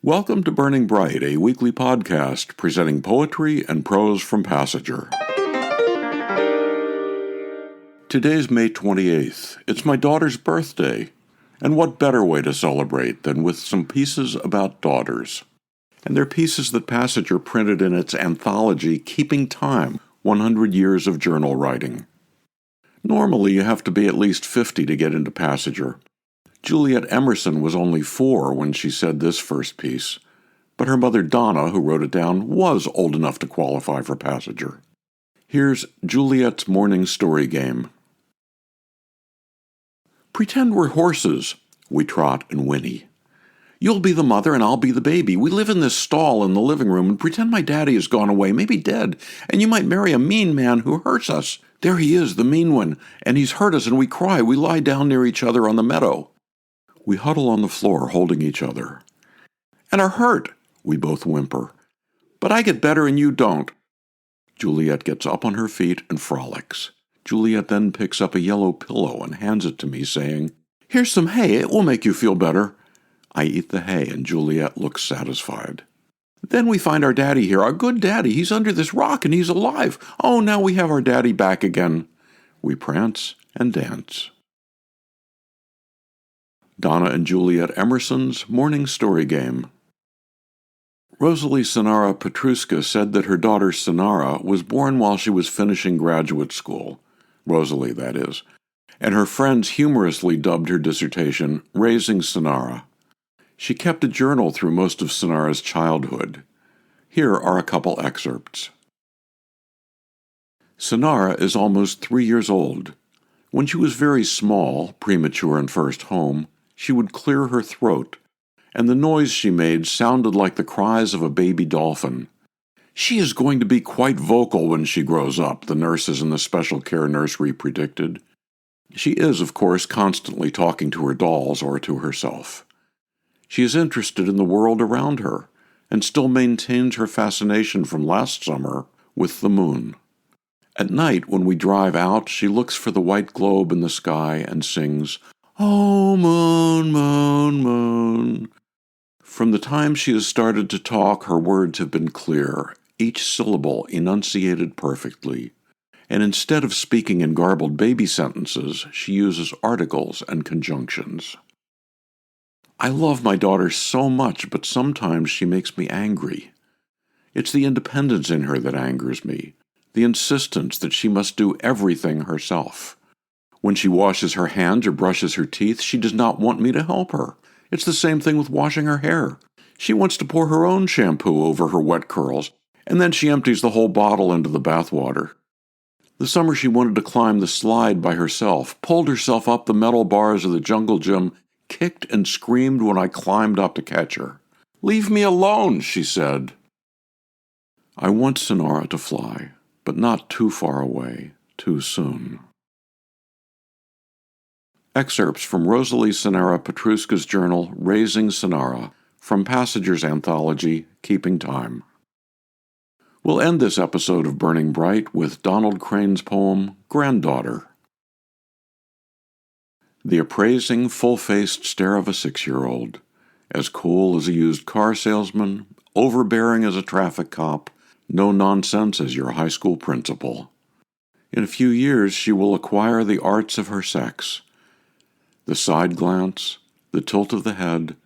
Welcome to Burning Bright, a weekly podcast presenting poetry and prose from Passenger. Today's May 28th. It's my daughter's birthday. And what better way to celebrate than with some pieces about daughters? And they're pieces that Passenger printed in its anthology, Keeping Time, 100 Years of Journal Writing. Normally, you have to be at least 50 to get into Passenger. Juliet Emerson was only 4 when she said this first piece, but her mother Donna, who wrote it down, was old enough to qualify for Passenger. Here's Juliet's morning story game. Pretend we're horses, we trot and whinny. You'll be the mother and I'll be the baby. We live in this stall in the living room and pretend my daddy has gone away, maybe dead, and you might marry a mean man who hurts us. There he is, the mean one, and he's hurt us and we cry. We lie down near each other on the meadow. We huddle on the floor, holding each other. And are hurt, we both whimper. But I get better and you don't. Juliet gets up on her feet and frolics. Juliet then picks up a yellow pillow and hands it to me, saying, "Here's some hay, it will make you feel better." I eat the hay, and Juliet looks satisfied. Then we find our daddy here, our good daddy. He's under this rock and he's alive. Oh, now we have our daddy back again. We prance and dance. Donna and Juliet Emerson's Morning Story Game. Rosalie Sanara Petrouske said that her daughter Sanara was born while she was finishing graduate school. Rosalie, that is. And her friends humorously dubbed her dissertation Raising Sanara. She kept a journal through most of Sanara's childhood. Here are a couple excerpts. Sanara is almost 3 years old. When she was very small, premature and first home, she would clear her throat, and the noise she made sounded like the cries of a baby dolphin. She is going to be quite vocal when she grows up, the nurses in the special care nursery predicted. She is, of course, constantly talking to her dolls or to herself. She is interested in the world around her, and still maintains her fascination from last summer with the moon. At night, when we drive out, she looks for the white globe in the sky and sings, "Oh, moon, moon, moon." From the time she has started to talk, her words have been clear, each syllable enunciated perfectly. And instead of speaking in garbled baby sentences, she uses articles and conjunctions. I love my daughter so much, but sometimes she makes me angry. It's the independence in her that angers me, the insistence that she must do everything herself. When she washes her hands or brushes her teeth, she does not want me to help her. It's the same thing with washing her hair. She wants to pour her own shampoo over her wet curls, and then she empties the whole bottle into the bathwater. The summer she wanted to climb the slide by herself, pulled herself up the metal bars of the jungle gym, kicked and screamed when I climbed up to catch her. "Leave me alone," she said. I want Sanara to fly, but not too far away, too soon. Excerpts from Rosalie Sanara Petrouske's journal, Raising Sanara, from Passenger's anthology, Keeping Time. We'll end this episode of Burning Bright with Donald Crane's poem, Granddaughter. The appraising, full-faced stare of a 6-year-old, as cool as a used car salesman, overbearing as a traffic cop, no nonsense as your high school principal. In a few years she will acquire the arts of her sex. The side glance, the tilt of the head,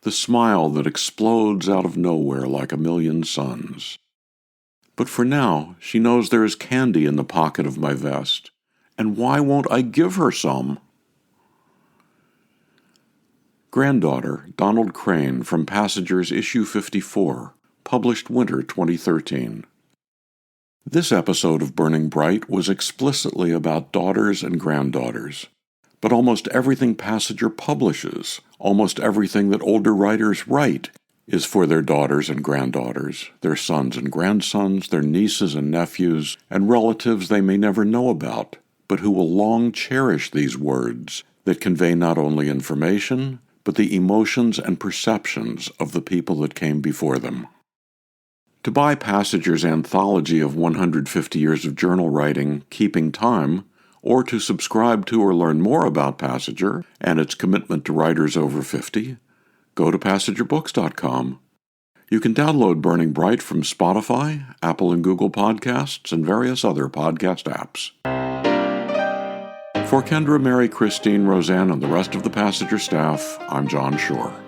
the smile that explodes out of nowhere like a million suns. But for now, she knows there is candy in the pocket of my vest, and why won't I give her some? Granddaughter, Donald Crane, from Passenger's Issue 54, published winter 2013. This episode of Burning Bright was explicitly about daughters and granddaughters. But almost everything Passenger publishes, almost everything that older writers write, is for their daughters and granddaughters, their sons and grandsons, their nieces and nephews, and relatives they may never know about, but who will long cherish these words that convey not only information, but the emotions and perceptions of the people that came before them. To buy Passenger's anthology of 150 years of journal writing, Keeping Time, or to subscribe to or learn more about Passenger and its commitment to writers over 50, go to PassengerBooks.com. You can download Burning Bright from Spotify, Apple and Google Podcasts, and various other podcast apps. For Kendra, Mary, Christine, Roseanne, and the rest of the Passenger staff, I'm John Shore.